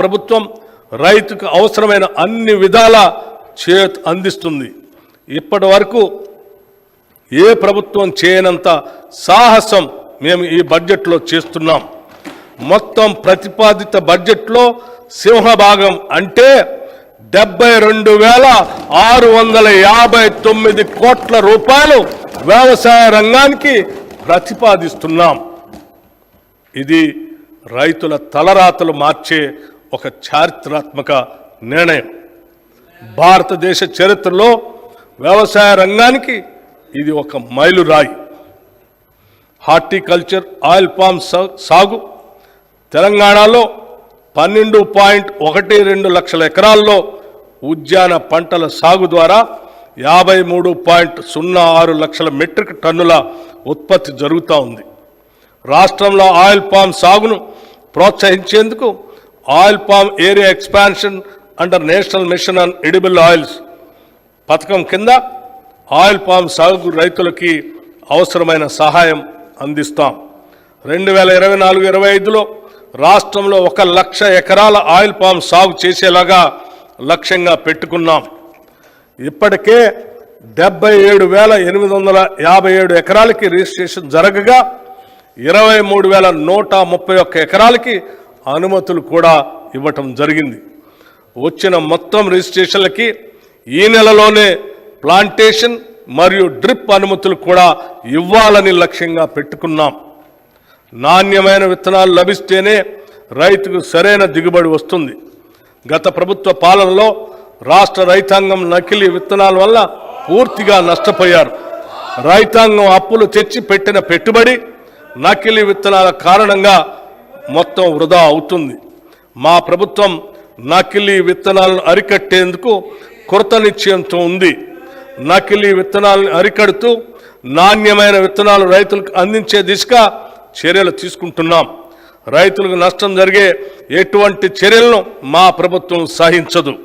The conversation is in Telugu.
ప్రభుత్వం రైతుకు అవసరమైన అన్ని విధాల చేయూత అందిస్తుంది. ఇప్పటి వరకు ఏ ప్రభుత్వం చేయనంత సాహసం మేము ఈ బడ్జెట్లో చేస్తున్నాం. మొత్తం ప్రతిపాదిత బడ్జెట్లో సింహభాగం అంటే 72,659 కోట్ల రూపాయలు వ్యవసాయ రంగానికి ప్రతిపాదిస్తున్నాం. ఇది రైతుల తలరాతలు మార్చే ఒక చారిత్రాత్మక నిర్ణయం. భారతదేశ చరిత్రలో వ్యవసాయ రంగానికి ఇది ఒక మైలురాయి. హార్టికల్చర్ ఆయిల్ పామ్ సాగు తెలంగాణలో 12.12 లక్షల ఎకరాల్లో, ఉద్యాన పంటల సాగు ద్వారా 53.06 లక్షల మెట్రిక్ టన్నుల ఉత్పత్తి జరుగుతూ ఉంది. రాష్ట్రంలో ఆయిల్ పామ్ సాగును ప్రోత్సహించేందుకు oil palm area expansion under national mission on edible oils పథకం కింద ఆయిల్ పామ్ సాగు రైతులకి అవసరమైన సహాయం అందిస్తాం. 2024-25లో రాష్ట్రంలో 1 లక్ష ఎకరాల ఆయిల్ పామ్ సాగు చేసేలాగా లక్ష్యంగా పెట్టుకున్నాం. ఇప్పటికే 77,857 ఎకరాలకి రిజిస్ట్రేషన్ జరగగా 23,131 ఎకరాలకి అనుమతులు కూడా ఇవ్వటం జరిగింది. వచ్చిన మొత్తం రిజిస్ట్రేషన్లకి ఈ నెలలోనే ప్లాంటేషన్ మరియు డ్రిప్ అనుమతులు కూడా ఇవ్వాలని లక్ష్యంగా పెట్టుకున్నాం. నాణ్యమైన విత్తనాలు లభిస్తేనే రైతుకు సరైన దిగుబడి వస్తుంది. గత ప్రభుత్వ పాలనలో రాష్ట్ర రైతాంగం నకిలీ విత్తనాల వల్ల పూర్తిగా నష్టపోయారు. రైతాంగం అప్పులు తెచ్చి పెట్టిన పెట్టుబడి నకిలీ విత్తనాల కారణంగా మొత్తం వృధా అవుతుంది. మా ప్రభుత్వం నకిలీ విత్తనాలను అరికట్టేందుకు కృత నిశ్చయంతో ఉంది. నకిలీ విత్తనాలను అరికడుతూ నాణ్యమైన విత్తనాలు రైతులకు అందించే దిశగా చర్యలు తీసుకుంటున్నాం. రైతులకు నష్టం జరిగే ఎటువంటి చర్యలను మా ప్రభుత్వం సహించదు.